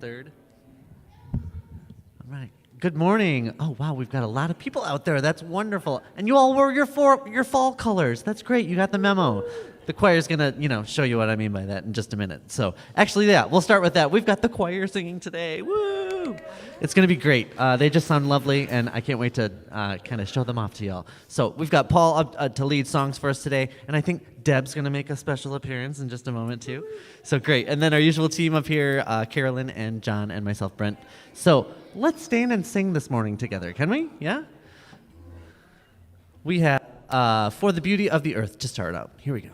third. All right. Good morning. Oh, wow, we've got a lot of people out there. That's wonderful. And you all wore your fall colors. That's great. You got the memo. The choir's going to, show you what I mean by that in just a minute. So, actually, yeah, we'll start with that. We've got the choir singing today. Woo! It's going to be great. They just sound lovely, and I can't wait to kind of show them off to y'all. So, we've got Paul up to lead songs for us today, and I think Deb's going to make a special appearance in just a moment, too. So, great. And then our usual team up here, Carolyn and John and myself, Brent. So, let's stand and sing this morning together, can we? Yeah? We have For the Beauty of the Earth to start out. Here we go.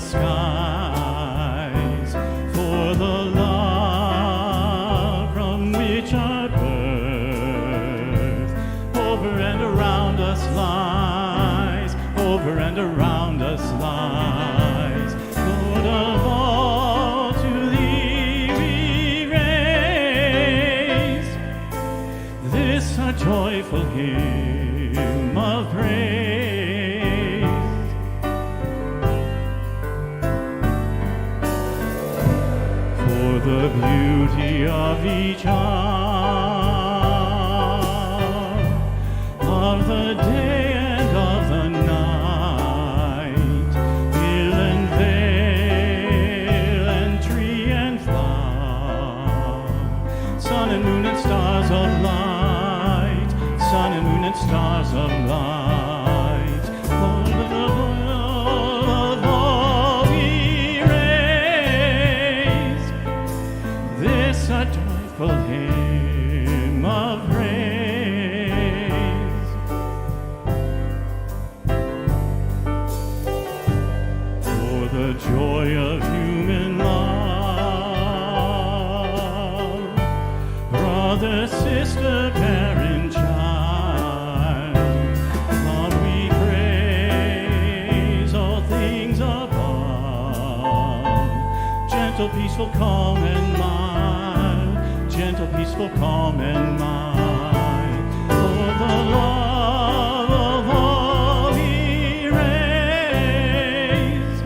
Skies, for the love from which our birth over and around us lies, over and around us lies. Lord of all, to thee we raise this a joyful hymn of praise. The beauty of each hour, of the day and of the night, hill and vale and tree and flower, sun and moon and stars of light, sun and moon and stars of light. Lord of all we raise this a joyful hymn of praise. For the joy of human love, brother, sister, parent, child, Lord, we praise all things above, gentle, peaceful, calm, and mild, gentle, peaceful, calm, and mild. For the love of all we raise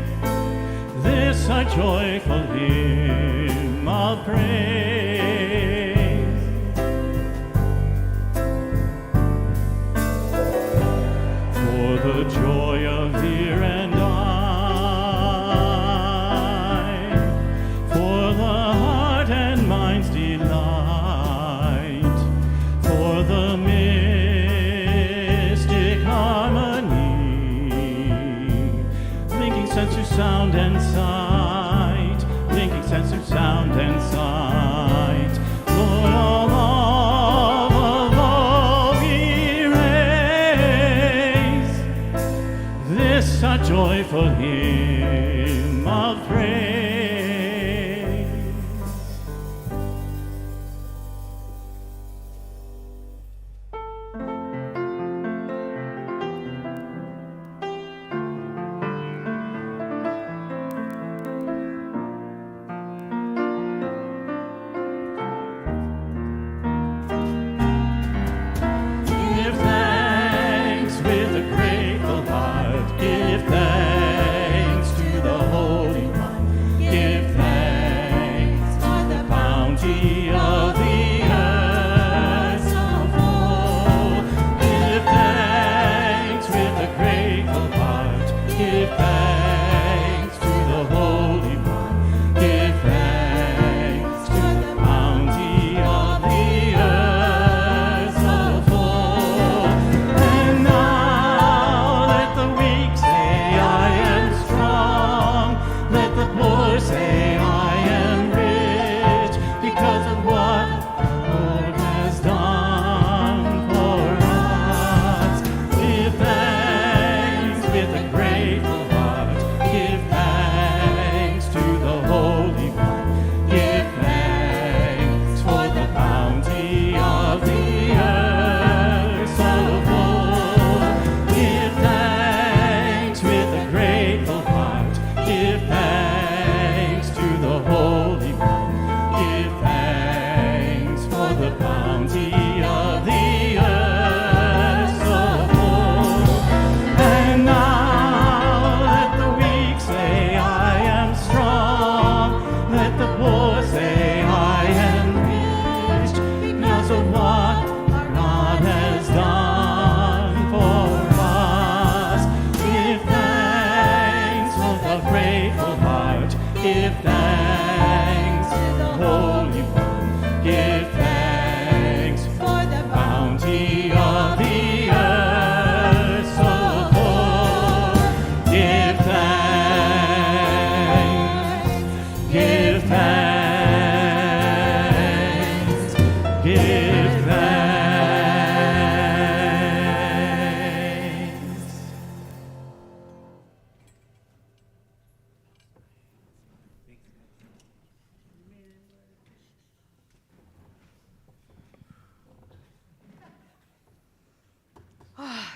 this a joyful hymn of praise. For the joy of ear and eye, for the heart and mind's delight, for the mystic harmony, linking sense through sound and sight, linking sense through sound and sight. Lord, all love of all we raise this a joyful hymn of praise. Give thanks with a grateful heart. Give thanks to the Holy One. Give thanks for the bounty of the earth so full. Give thanks with a grateful heart. Give thanks to the Holy One. Give thanks to the bounty of the earth so full. And now let the weak say, I am strong. Let the poor say, I am rich, because the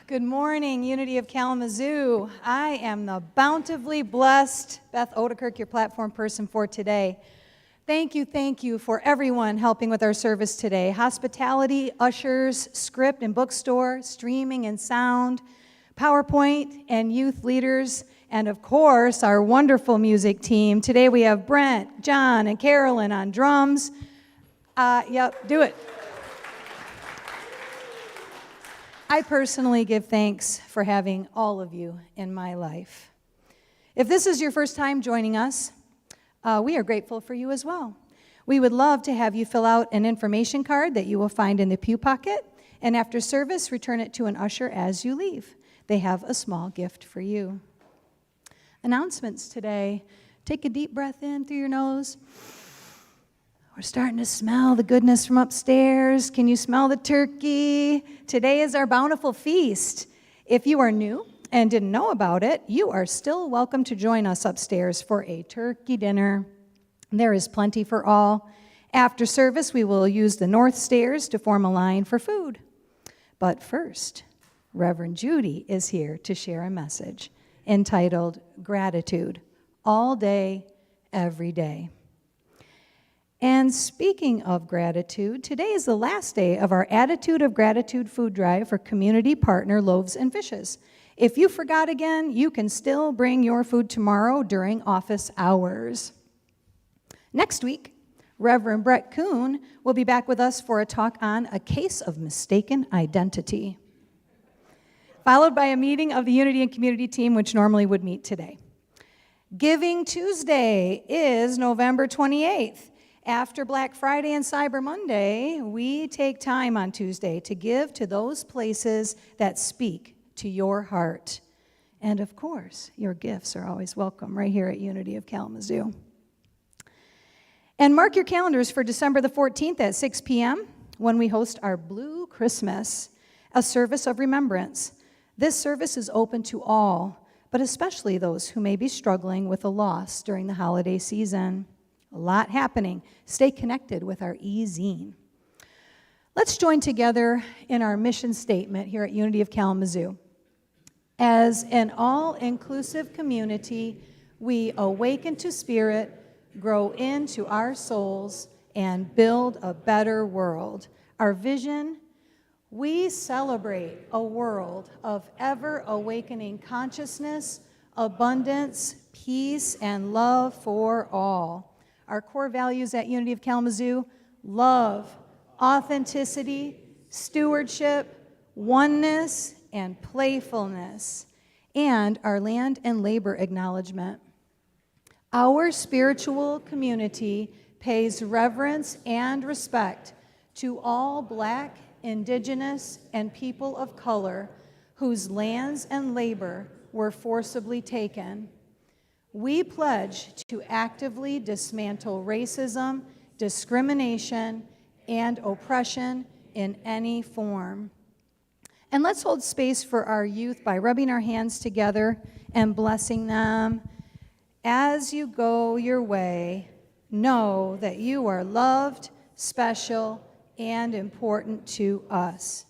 Good morning, Unity of Kalamazoo. I am the bountifully blessed Beth Odekirk, your platform person for today. Thank you for everyone helping with our service today. Hospitality, ushers, script and bookstore, streaming and sound, PowerPoint and youth leaders, and of course, our wonderful music team. Today we have Brent, John, and Carolyn on drums. Do it. I personally give thanks for having all of you in my life. If this is your first time joining us, we are grateful for you as well. We would love to have you fill out an information card that you will find in the pew pocket, and after service, return it to an usher as you leave. They have a small gift for you. Announcements today. Take a deep breath in through your nose. We're starting to smell the goodness from upstairs. Can you smell the turkey? Today is our bountiful feast. If you are new and didn't know about it, you are still welcome to join us upstairs for a turkey dinner. There is plenty for all. After service, we will use the north stairs to form a line for food. But first, Reverend Judy is here to share a message entitled Gratitude, All Day, Every Day. And speaking of gratitude, today is the last day of our Attitude of Gratitude food drive for community partner Loaves and Fishes. If you forgot again, you can still bring your food tomorrow during office hours. Next week, Reverend Brett Kuhn will be back with us for a talk on a case of mistaken identity, followed by a meeting of the Unity and Community team, which normally would meet today. Giving Tuesday is November 28th. After Black Friday and Cyber Monday, we take time on Tuesday to give to those places that speak to your heart. And of course, your gifts are always welcome right here at Unity of Kalamazoo. And mark your calendars for December the 14th at 6 p.m. when we host our Blue Christmas, a service of remembrance. This service is open to all, but especially those who may be struggling with a loss during the holiday season. A lot happening. Stay connected with our e-zine. Let's join together in our mission statement here at Unity of Kalamazoo. As an all-inclusive community, we awaken to spirit, grow into our souls, and build a better world. Our vision, we celebrate a world of ever-awakening consciousness, abundance, peace, and love for all. Our core values at Unity of Kalamazoo: love, authenticity, stewardship, oneness, and playfulness. And our land and labor acknowledgement. Our spiritual community pays reverence and respect to all Black, Indigenous, and people of color whose lands and labor were forcibly taken. We pledge to actively dismantle racism, discrimination, and oppression in any form. And let's hold space for our youth by rubbing our hands together and blessing them. As you go your way, know that you are loved, special, and important to us.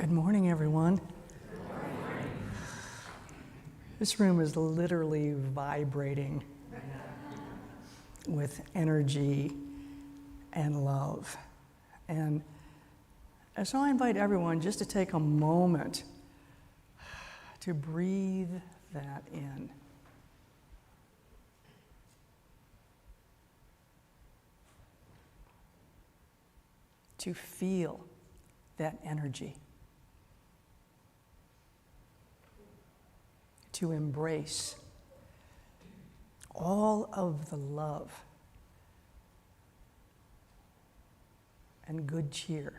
Good morning, everyone. This room is literally vibrating with energy and love. And so I invite everyone just to take a moment to breathe that in. To feel that energy. To embrace all of the love and good cheer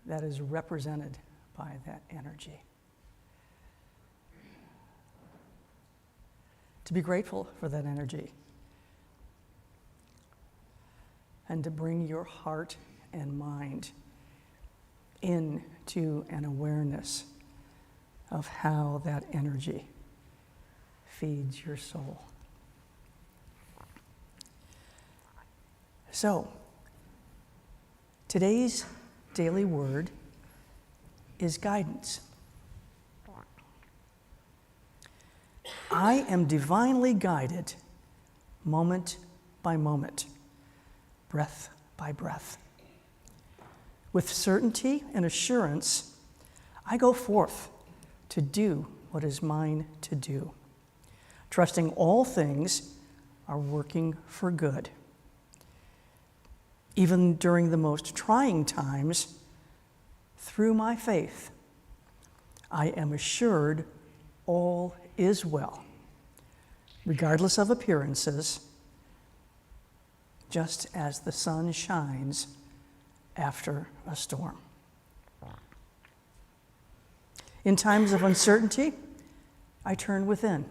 that is represented by that energy. To be grateful for that energy and to bring your heart and mind into an awareness of how that energy feeds your soul. So, today's daily word is guidance. I am divinely guided moment by moment, breath by breath. With certainty and assurance, I go forth to do what is mine to do, trusting all things are working for good. Even during the most trying times, through my faith, I am assured all is well, regardless of appearances, just as the sun shines after a storm. In times of uncertainty, I turn within.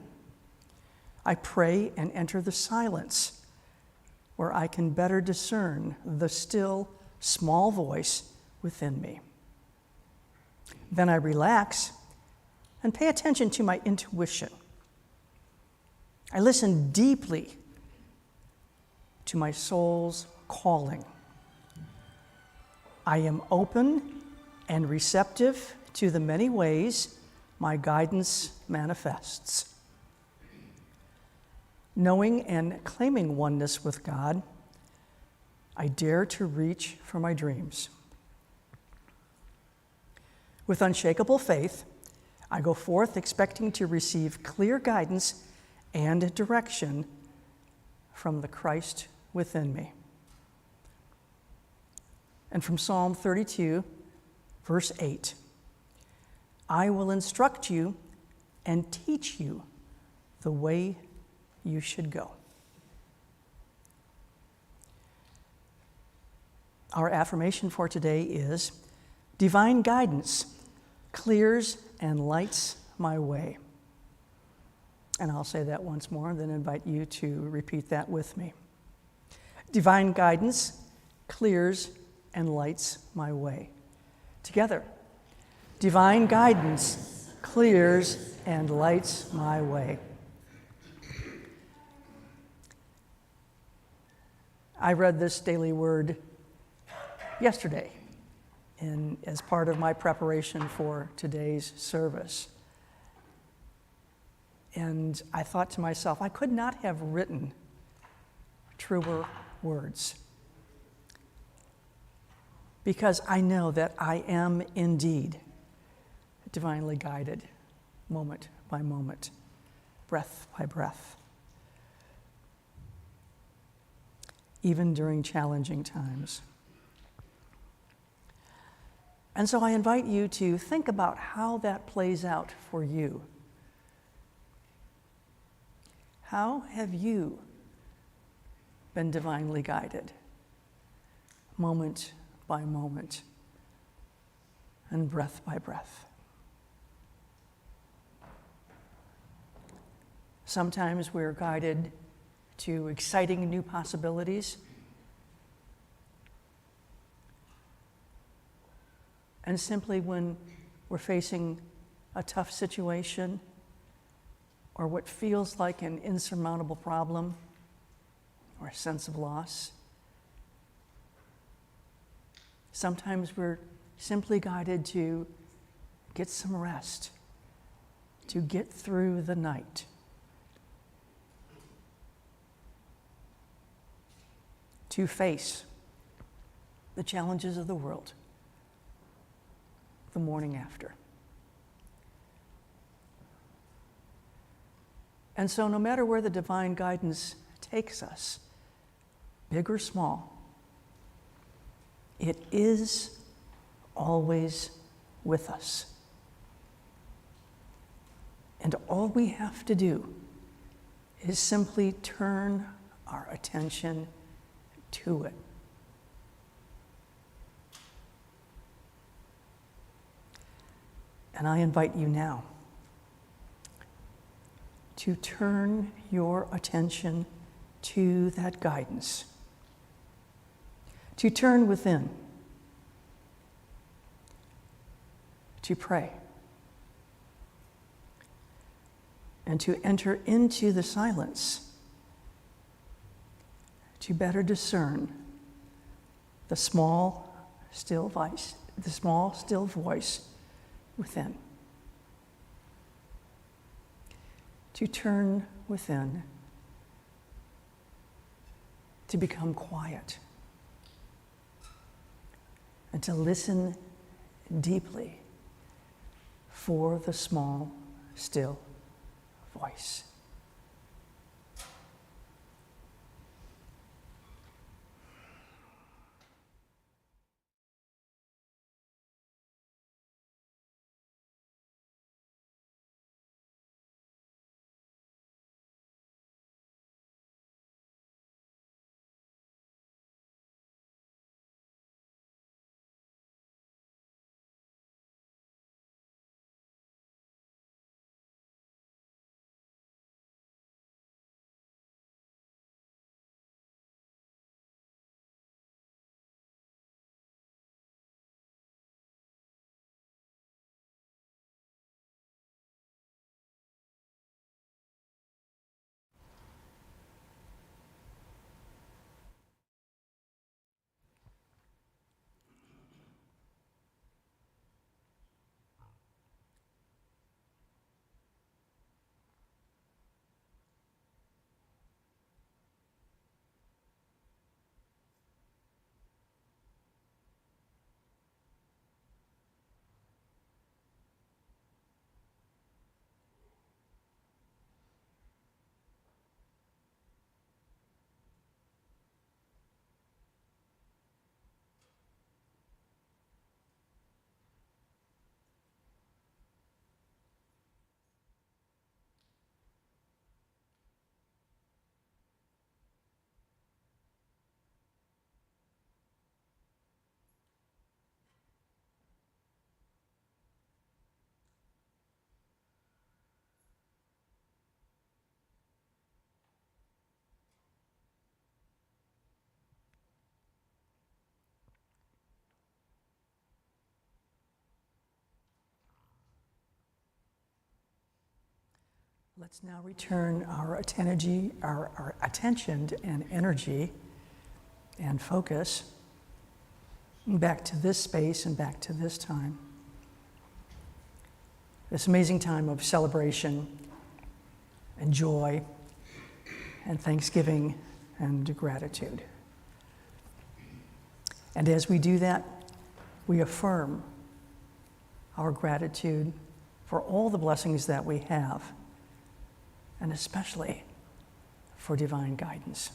I pray and enter the silence where I can better discern the still, small voice within me. Then I relax and pay attention to my intuition. I listen deeply to my soul's calling. I am open and receptive to the many ways my guidance manifests. Knowing and claiming oneness with God, I dare to reach for my dreams. With unshakable faith, I go forth expecting to receive clear guidance and direction from the Christ within me. And from Psalm 32, verse 8, I will instruct you and teach you the way you should go. Our affirmation for today is, divine guidance clears and lights my way. And I'll say that once more, and then invite you to repeat that with me. Divine guidance clears and lights my way. Together. Divine guidance clears and lights my way. I read this daily word yesterday as part of my preparation for today's service. And I thought to myself, I could not have written truer words, because I know that I am indeed divinely guided moment by moment, breath by breath, even during challenging times. And so I invite you to think about how that plays out for you. How have you been divinely guided, moment by moment and breath by breath? Sometimes we're guided to exciting new possibilities. And simply when we're facing a tough situation or what feels like an insurmountable problem or a sense of loss, sometimes we're simply guided to get some rest, to get through the night. To face the challenges of the world the morning after. And so, no matter where the divine guidance takes us, big or small, it is always with us. And all we have to do is simply turn our attention to it. And I invite you now to turn your attention to that guidance, to turn within, to pray, and to enter into the silence, to better discern the small, still voice within. To turn within, to become quiet, and to listen deeply for the small, still voice. Let's now return our attention and energy and focus back to this space and back to this time. This amazing time of celebration and joy and thanksgiving and gratitude. And as we do that, we affirm our gratitude for all the blessings that we have, and especially for divine guidance.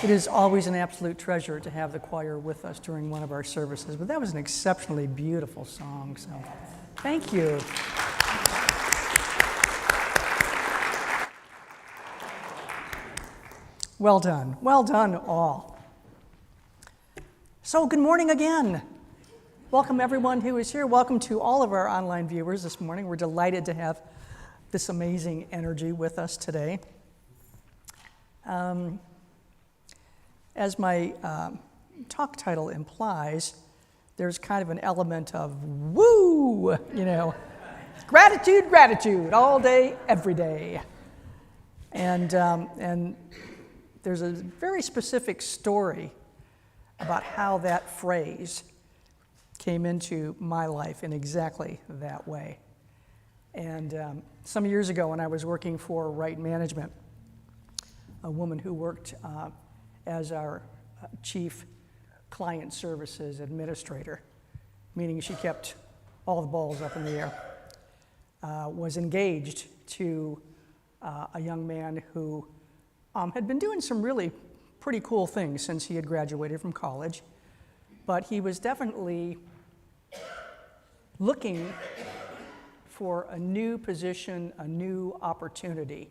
It is always an absolute treasure to have the choir with us during one of our services, but that was an exceptionally beautiful song, so thank you. Well done all. So good morning again. Welcome everyone who is here. Welcome to all of our online viewers this morning. We're delighted to have this amazing energy with us today. As my talk title implies, there's kind of an element of woo, gratitude, all day, every day. And there's a very specific story about how that phrase came into my life in exactly that way. And some years ago when I was working for Right Management, a woman who worked as our chief client services administrator, meaning she kept all the balls up in the air, was engaged to a young man who had been doing some really pretty cool things since he had graduated from college, but he was definitely looking for a new position, a new opportunity.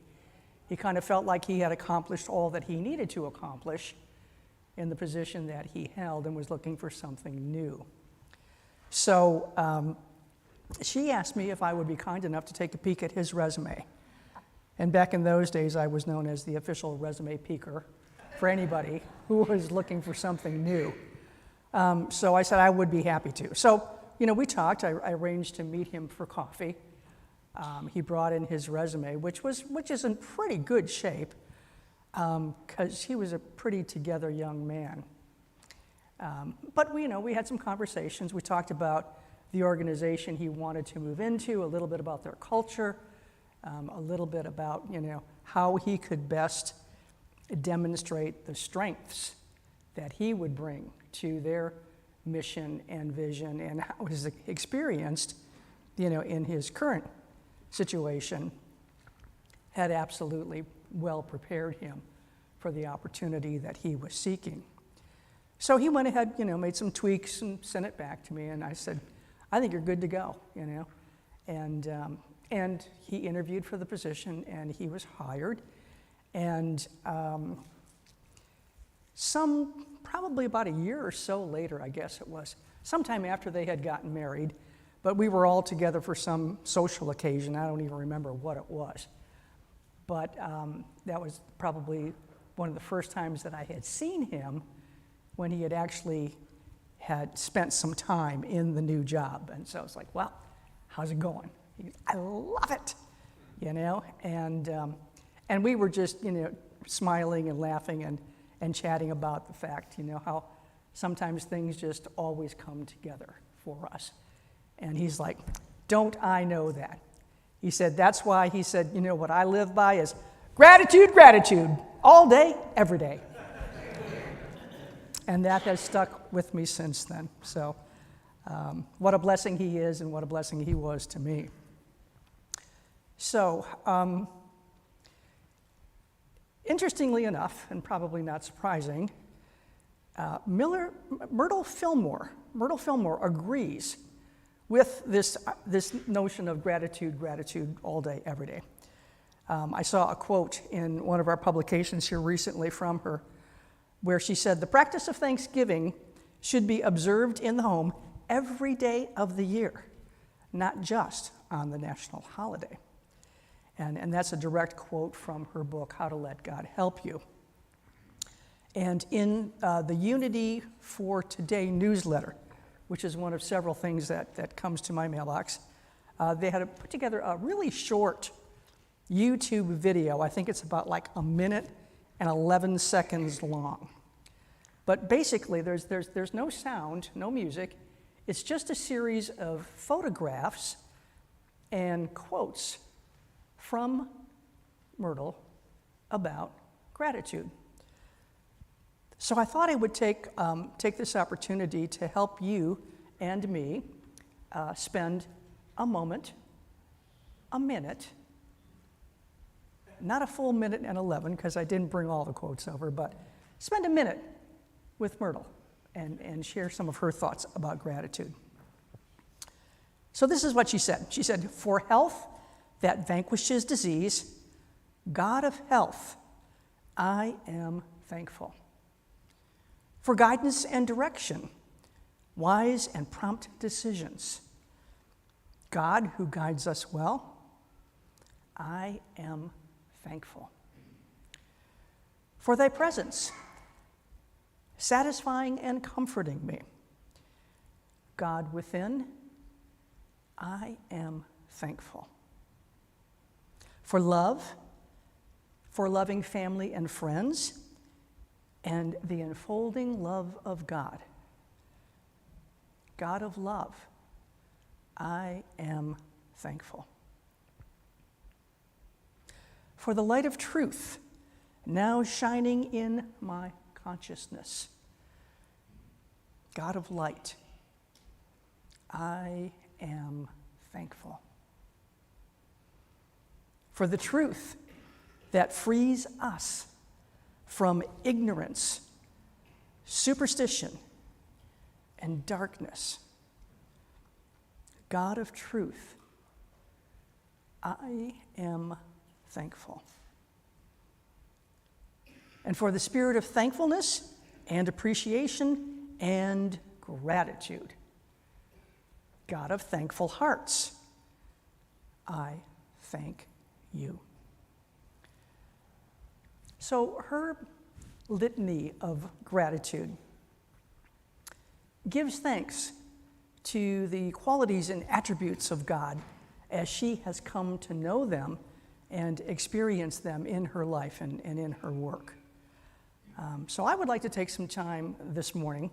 He kind of felt like he had accomplished all that he needed to accomplish in the position that he held and was looking for something new. So she asked me if I would be kind enough to take a peek at his resume. And back in those days, I was known as the official resume peeker for anybody who was looking for something new. So I said I would be happy to. So, we talked. I arranged to meet him for coffee. He brought in his resume, which is in pretty good shape, because he was a pretty together young man. But we had some conversations. We talked about the organization he wanted to move into, a little bit about their culture, a little bit about how he could best demonstrate the strengths that he would bring to their mission and vision, and how his experienced in his current situation had absolutely well prepared him for the opportunity that he was seeking. So he went ahead, made some tweaks and sent it back to me, and I said, I think you're good to go, and he interviewed for the position, and he was hired, and probably about a year or so later, I guess it was, sometime after they had gotten married, but we were all together for some social occasion. I don't even remember what it was. But that was probably one of the first times that I had seen him when he had actually had spent some time in the new job. And so I was like, well, how's it going? He goes, I love it, and we were just, smiling and laughing and chatting about the fact, how sometimes things just always come together for us. And he's like, don't I know that? He said, that's why, he said, what I live by is gratitude, all day, every day. And that has stuck with me since then. So what a blessing he is, and what a blessing he was to me. So interestingly enough, and probably not surprising, Myrtle Fillmore agrees with this notion of gratitude all day, every day. I saw a quote in one of our publications here recently from her, where she said, the practice of Thanksgiving should be observed in the home every day of the year, not just on the national holiday. And that's a direct quote from her book, How to Let God Help You. And in the Unity for Today newsletter, which is one of several things that comes to my mailbox, they had put together a really short YouTube video. I think it's about like a minute and 11 seconds long. But basically, there's no sound, no music. It's just a series of photographs and quotes from Myrtle about gratitude. So I thought I would take this opportunity to help you and me spend a moment, a minute, not a full minute and 11, because I didn't bring all the quotes over, but spend a minute with Myrtle and share some of her thoughts about gratitude. So this is what she said. She said, "For health that vanquishes disease, God of health, I am thankful. For guidance and direction, wise and prompt decisions, God who guides us well, I am thankful. For thy presence, satisfying and comforting me, God within, I am thankful. For love, for loving family and friends, and the enfolding love of God. God of love, I am thankful. For the light of truth, now shining in my consciousness. God of light, I am thankful. For the truth that frees us from ignorance, superstition, and darkness. God of truth, I am thankful. And for the spirit of thankfulness and appreciation and gratitude. God of thankful hearts, I thank you. So her litany of gratitude gives thanks to the qualities and attributes of God as she has come to know them and experience them in her life and in her work. So I would like to take some time this morning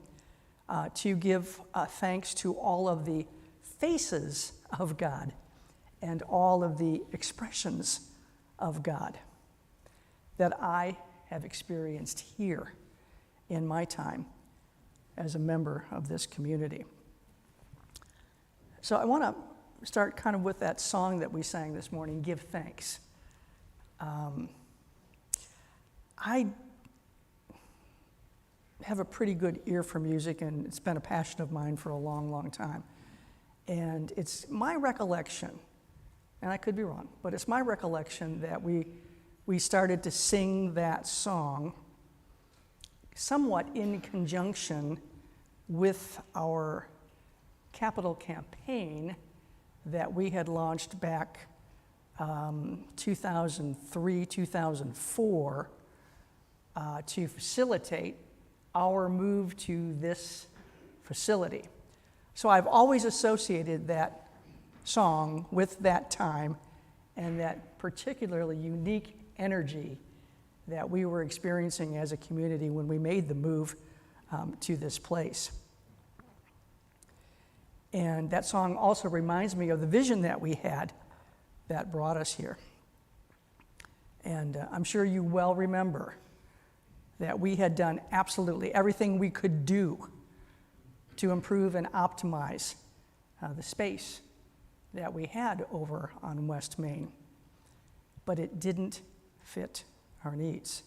to give thanks to all of the faces of God and all of the expressions of God that I have experienced here in my time as a member of this community. So I want to start kind of with that song that we sang this morning, Give Thanks. I have a pretty good ear for music, and it's been a passion of mine for a long, long time. And it's my recollection, and I could be wrong, but it's my recollection that we started to sing that song somewhat in conjunction with our capital campaign that we had launched back 2003, 2004 to facilitate our move to this facility. So I've always associated that song with that time and that particularly unique energy that we were experiencing as a community when we made the move to this place. And that song also reminds me of the vision that we had that brought us here. And I'm sure you well remember that we had done absolutely everything we could do to improve and optimize the space that we had over on West Main. But it didn't fit our needs.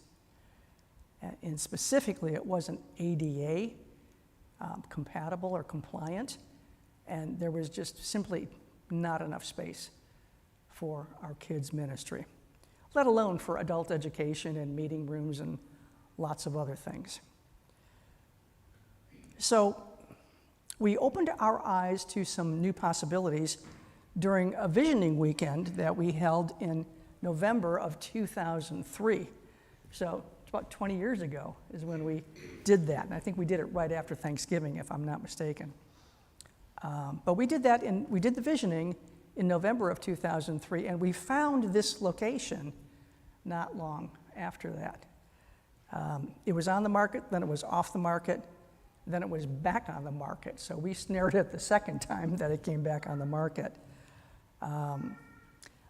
And specifically, it wasn't ADA compatible or compliant, and there was just simply not enough space for our kids' ministry, let alone for adult education and meeting rooms and lots of other things. So we opened our eyes to some new possibilities during a visioning weekend that we held in November of 2003. So it's about 20 years ago is when we did that. And I think we did it right after Thanksgiving, if I'm not mistaken. But we did that, we did the visioning in November of 2003, and we found this location not long after that. It was on the market, then it was off the market, then it was back on the market. So we snared it the second time that it came back on the market.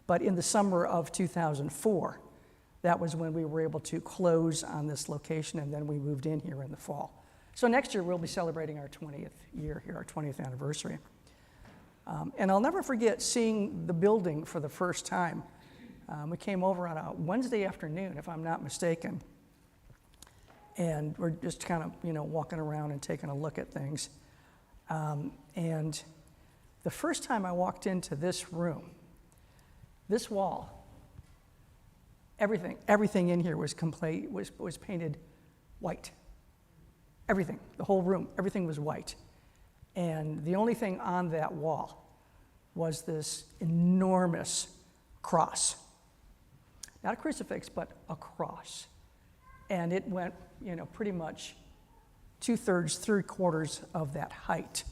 But in the summer of 2004, that was when we were able to close on this location, and then we moved in here in the fall. So next year we'll be celebrating our 20th year here, our 20th anniversary. And I'll never forget seeing the building for the first time. We came over on a Wednesday afternoon, if I'm not mistaken. And we're just kind of, walking around and taking a look at things. And the first time I walked into this room, this wall, everything in here was painted white. Everything, the whole room, everything was white. And the only thing on that wall was this enormous cross. Not a crucifix, but a cross. And it went, pretty much 2/3, 3/4 of that height,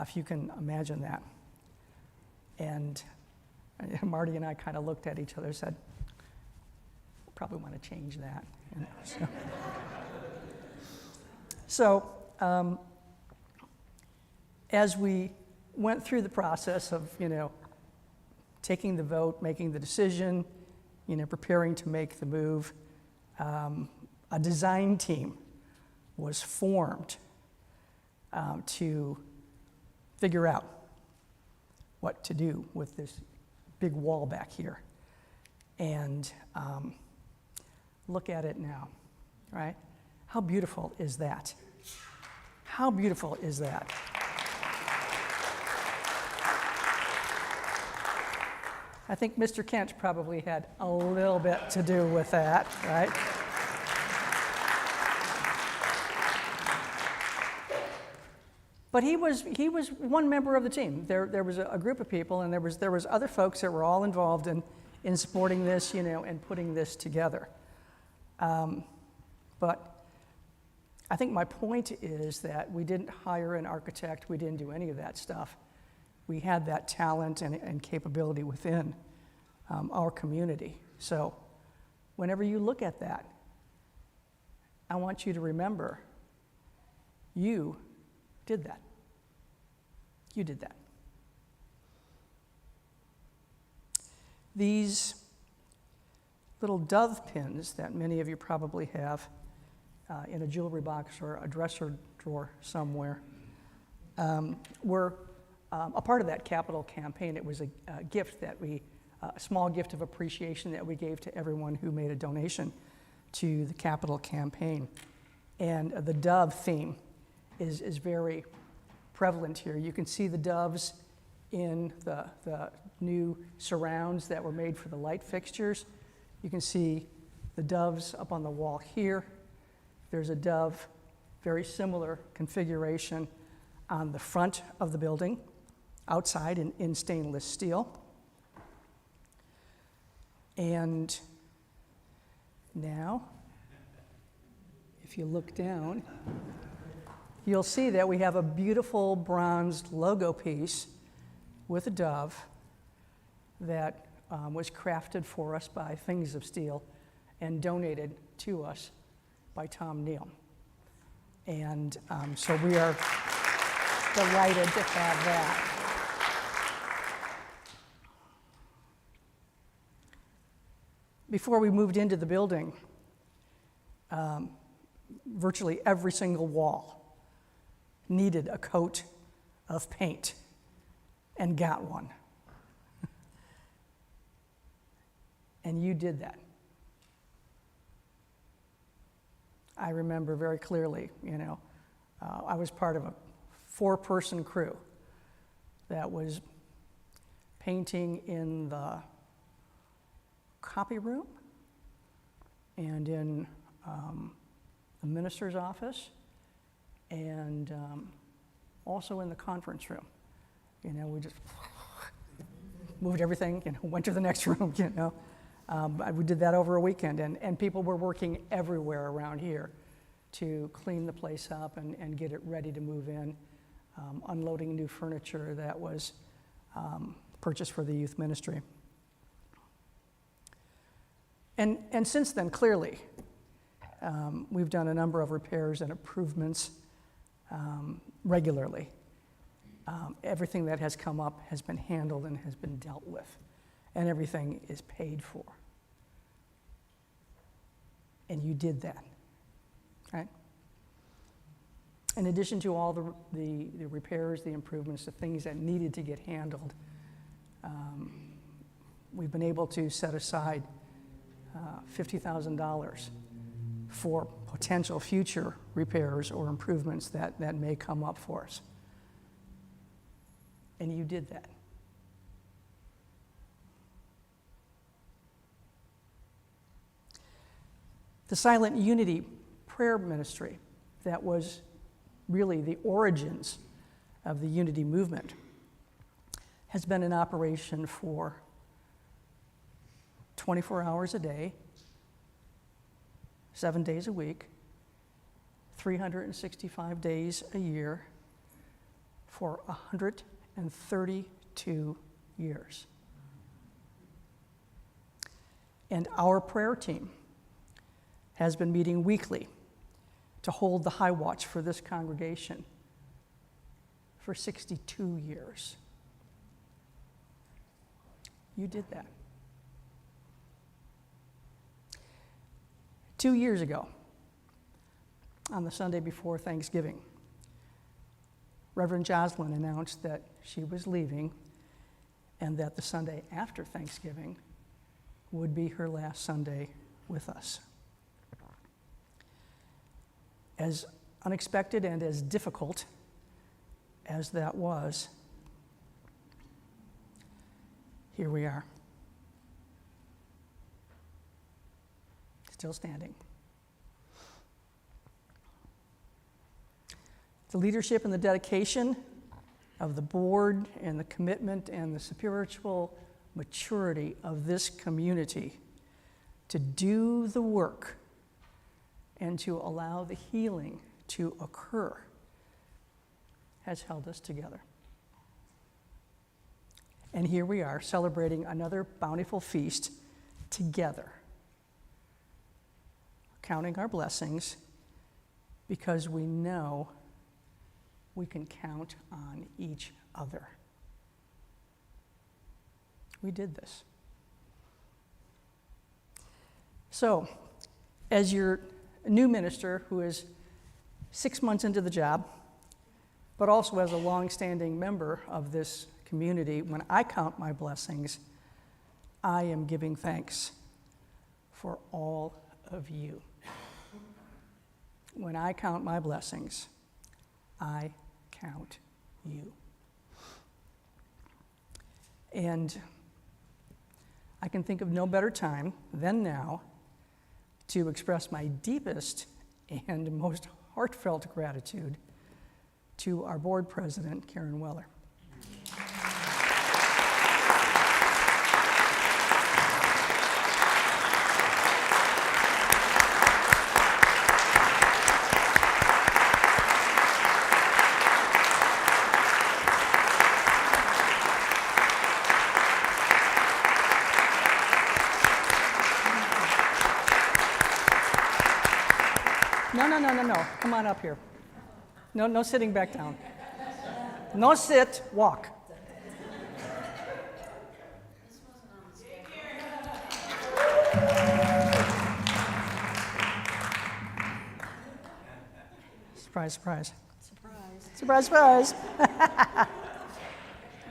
if you can imagine that. And Marty and I kind of looked at each other and said, we'll probably want to change that. So as we went through the process of, taking the vote, making the decision, preparing to make the move, a design team was formed to figure out what to do with this big wall back here. And look at it now, right? How beautiful is that? How beautiful is that? I think Mr. Kent probably had a little bit to do with that, right? But he was one member of the team. There was a group of people, and there was other folks that were all involved in supporting this, and putting this together. But I think my point is that we didn't hire an architect. We didn't do any of that stuff. We had that talent and capability within our community. So whenever you look at that, I want you to remember you did that. You did that. These little dove pins that many of you probably have in a jewelry box or a dresser drawer somewhere were a part of that capital campaign. It was a gift that a small gift of appreciation that we gave to everyone who made a donation to the capital campaign. And the dove theme is very prevalent here. You can see the doves in the new surrounds that were made for the light fixtures. You can see the doves up on the wall here. There's a dove, very similar configuration on the front of the building, outside in stainless steel. And now, if you look down, you'll see that we have a beautiful bronzed logo piece with a dove that was crafted for us by Things of Steel and donated to us by Tom Neal. And so we are delighted to have that. Before we moved into the building, virtually every single wall needed a coat of paint and got one. And you did that. I remember very clearly, I was part of a 4-person crew that was painting in the copy room and in the minister's office and also in the conference room. We just moved everything, went to the next room, We did that over a weekend, and people were working everywhere around here to clean the place up and get it ready to move in, unloading new furniture that was purchased for the youth ministry. And since then, clearly, we've done a number of repairs and improvements regularly. Everything that has come up has been handled and has been dealt with, and everything is paid for. And you did that, right? In addition to all the repairs, the improvements, the things that needed to get handled, we've been able to set aside $50,000 for potential future repairs or improvements that may come up for us. And you did that. The Silent Unity prayer ministry that was really the origins of the Unity movement has been in operation for 24 hours a day, 7 days a week, 365 days a year for 132 years. And our prayer team has been meeting weekly to hold the high watch for this congregation for 62 years. You did that. 2 years ago, on the Sunday before Thanksgiving, Reverend Jocelyn announced that she was leaving and that the Sunday after Thanksgiving would be her last Sunday with us. As unexpected and as difficult as that was, here we are, still standing. The leadership and the dedication of the board and the commitment and the spiritual maturity of this community to do the work and to allow the healing to occur has held us together. And here we are celebrating another bountiful feast together, counting our blessings because we know we can count on each other. We did this. So, as your new minister who is 6 months into the job, but also as a long-standing member of this community, when I count my blessings, I am giving thanks for all of you. When I count my blessings, I count you. And I can think of no better time than now to express my deepest and most heartfelt gratitude to our board president, Karen Weller. No. Come on up here. No sitting back down. No sit, walk. Surprise, surprise. Surprise, surprise.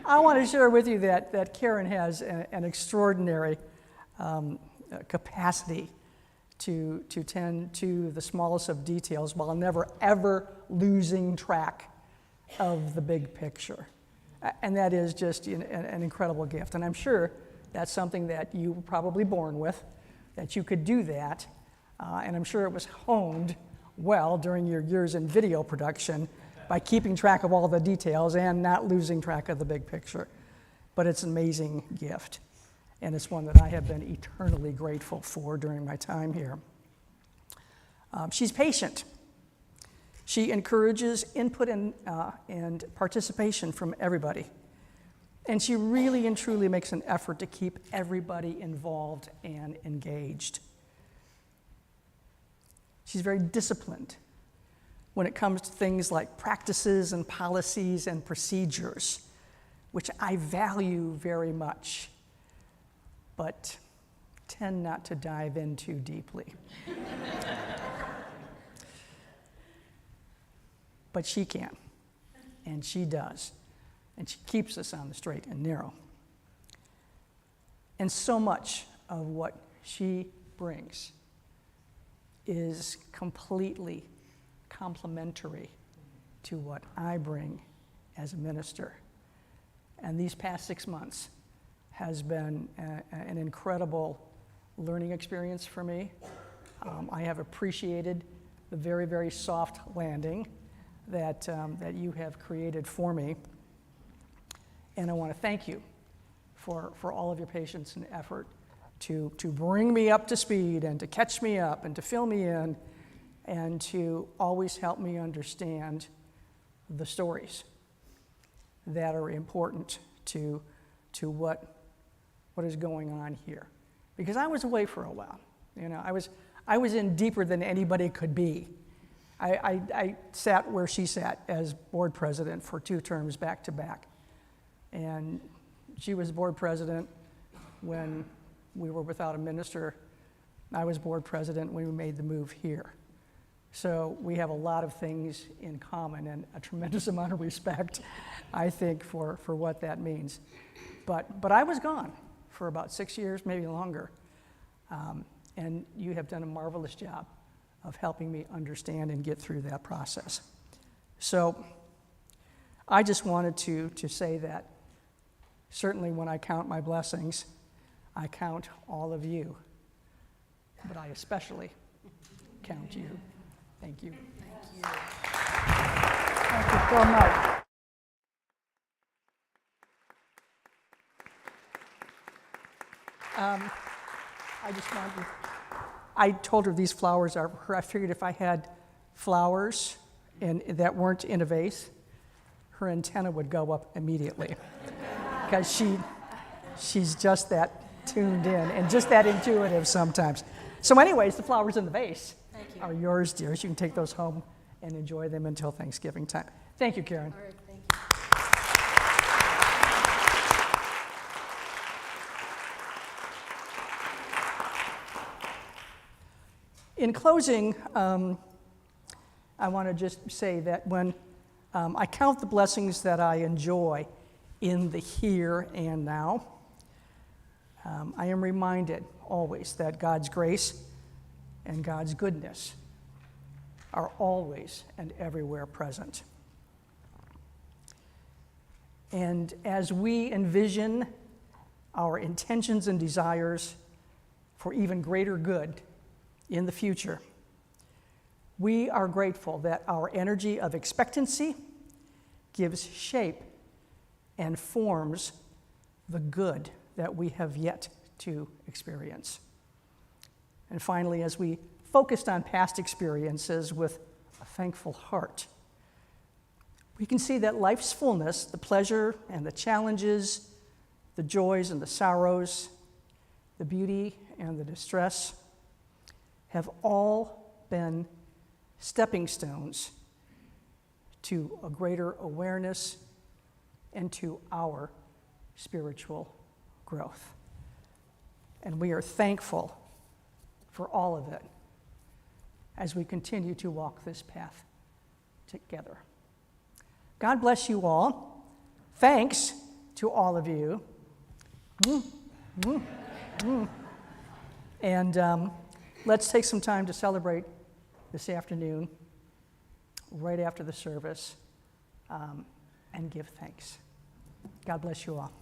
I want to share with you that Karen has an extraordinary capacity to tend to the smallest of details while never, ever losing track of the big picture. And that is just an incredible gift. And I'm sure that's something that you were probably born with, that you could do that. And I'm sure it was honed well during your years in video production by keeping track of all the details and not losing track of the big picture. But it's an amazing gift. And it's one that I have been eternally grateful for during my time here. She's patient. She encourages input and participation from everybody. And she really and truly makes an effort to keep everybody involved and engaged. She's very disciplined when it comes to things like practices and policies and procedures, which I value very much, but tend not to dive in too deeply. But she can, and she does, and she keeps us on the straight and narrow. And so much of what she brings is completely complementary to what I bring as a minister. And these past 6 months has been an incredible learning experience for me. I have appreciated the very, very soft landing that you have created for me. And I want to thank you for all of your patience and effort to bring me up to speed and to catch me up and to fill me in and to always help me understand the stories that are important to what is going on here. Because I was away for a while. You know, I was in deeper than anybody could be. I sat where she sat as board president for 2 terms back to back. And she was board president when we were without a minister. I was board president when we made the move here. So we have a lot of things in common and a tremendous amount of respect, I think, for what that means. But I was gone for about 6 years, maybe longer. And you have done a marvelous job of helping me understand and get through that process. So I just wanted to say that certainly when I count my blessings, I count all of you, but I especially count you. Thank you. Thank you. Thank you so much. I told her these flowers are for her. I figured if I had flowers that weren't in a vase, her antenna would go up immediately. Because she's just that tuned in and just that intuitive sometimes. So anyways, the flowers in the vase are yours, dears. You can take those home and enjoy them until Thanksgiving time. Thank you, Karen. All right, thank you. In closing, I want to just say that when I count the blessings that I enjoy in the here and now, I am reminded always that God's grace and God's goodness are always and everywhere present. And as we envision our intentions and desires for even greater good in the future, we are grateful that our energy of expectancy gives shape and forms the good that we have yet to experience. And finally, as we focused on past experiences with a thankful heart, we can see that life's fullness, the pleasure and the challenges, the joys and the sorrows, the beauty and the distress, have all been stepping stones to a greater awareness and to our spiritual growth. And we are thankful for all of it as we continue to walk this path together. God bless you all. Thanks to all of you. And let's take some time to celebrate this afternoon, right after the service, and give thanks. God bless you all.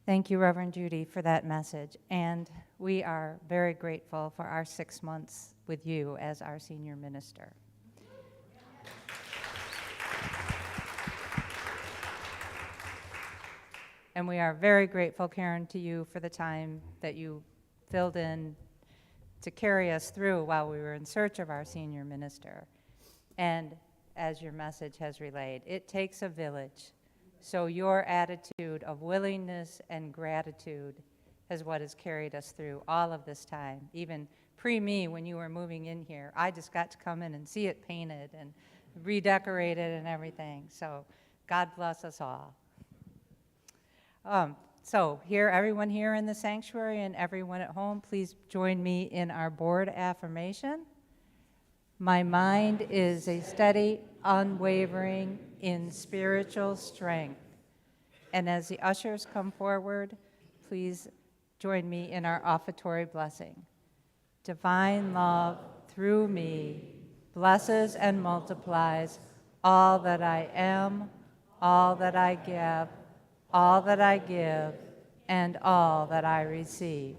Thank you, Reverend Judy, for that message. And we are very grateful for our 6 months with you as our senior minister. And we are very grateful, Karen, to you for the time that you filled in to carry us through while we were in search of our senior minister. And as your message has relayed, it takes a village. So your attitude of willingness and gratitude is what has carried us through all of this time. Even pre-me, when you were moving in here, I just got to come in and see it painted and redecorated and everything. So God bless us all. So here, everyone here in the sanctuary and everyone at home, please join me in our board affirmation. My mind is a steady, unwavering in spiritual strength. And as the ushers come forward, please join me in our offertory blessing. Divine love through me blesses and multiplies all that I am, all that I give, all that I give, and all that I receive.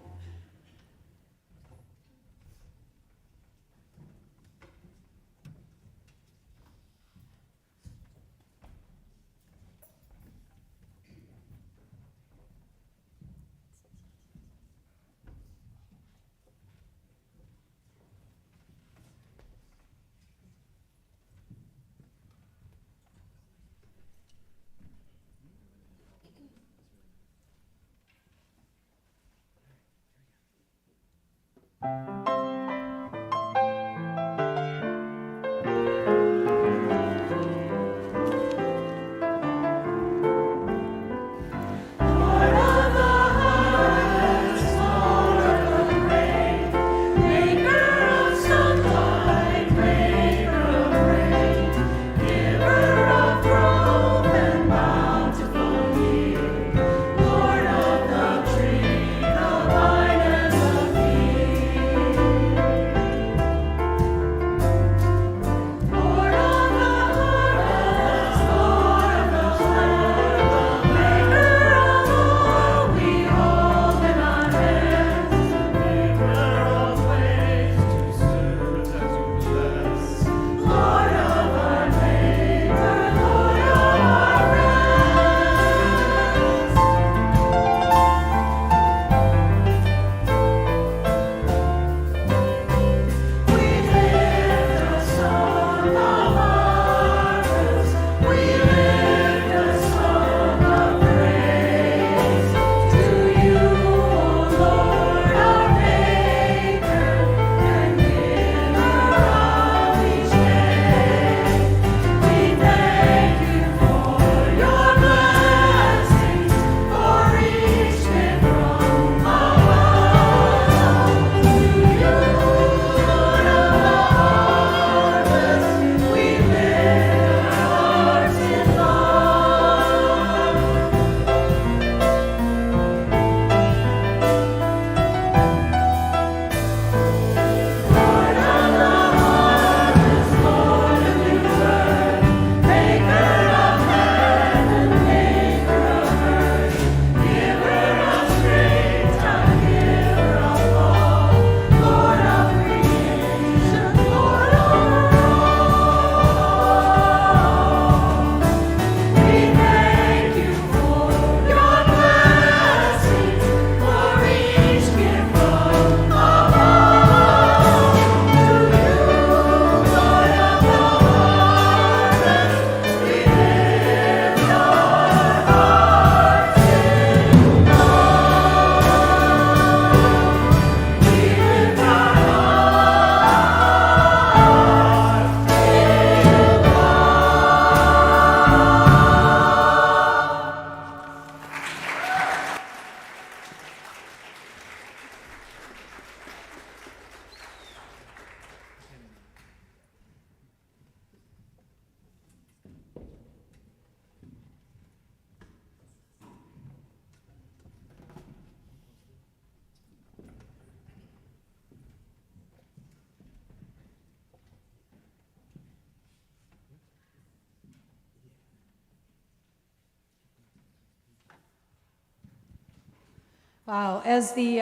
Wow, as the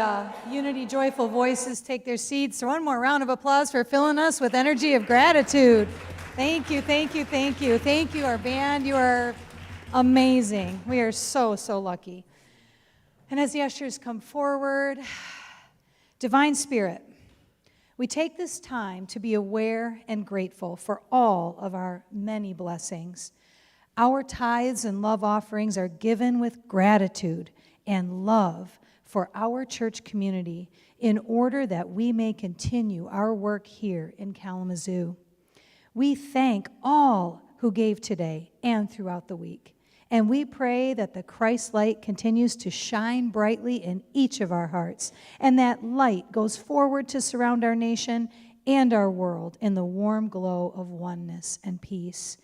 Unity Joyful Voices take their seats, one more round of applause for filling us with energy of gratitude. Thank you, thank you, thank you. Thank you, our band. You are amazing. We are so, so lucky. And as the ushers come forward, Divine Spirit, we take this time to be aware and grateful for all of our many blessings. Our tithes and love offerings are given with gratitude and love for our church community in order that we may continue our work here in Kalamazoo. We thank all who gave today and throughout the week, And we pray that the Christ light continues to shine brightly in each of our hearts, and that light goes forward to surround our nation and our world in the warm glow of oneness and peace.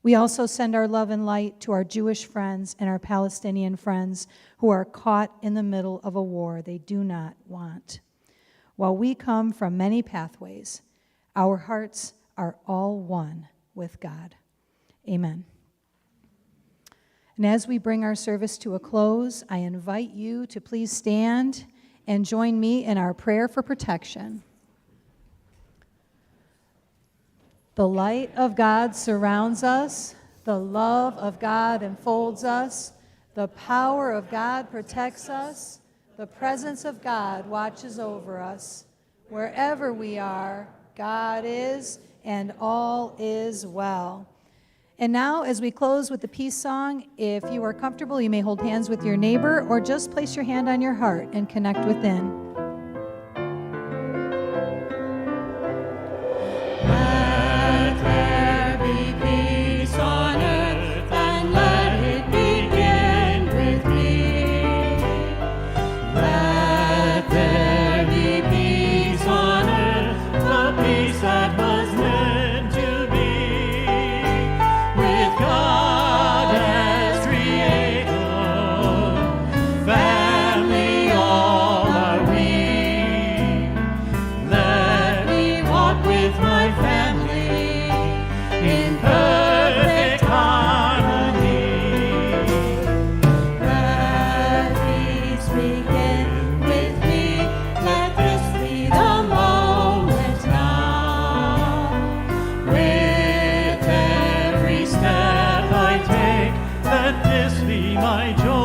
We also send our love and light to our Jewish friends and our Palestinian friends who are caught in the middle of a war they do not want. While we come from many pathways, our hearts are all one with God. Amen. And as we bring our service to a close, I invite you to please stand and join me in our prayer for protection. The light of God surrounds us. The love of God enfolds us. The power of God protects us. The presence of God watches over us. Wherever we are, God is, and all is well. And now, as we close with the peace song, if you are comfortable, you may hold hands with your neighbor or just place your hand on your heart and connect within. Let there be peace on earth, and let it begin with me. Let there be peace on earth, the peace that was meant to be. With God as creator, family all are we. Let me walk with my family in perfect harmony. Let peace begin with me. Let this be the moment now. With every step I take, let this be my joy.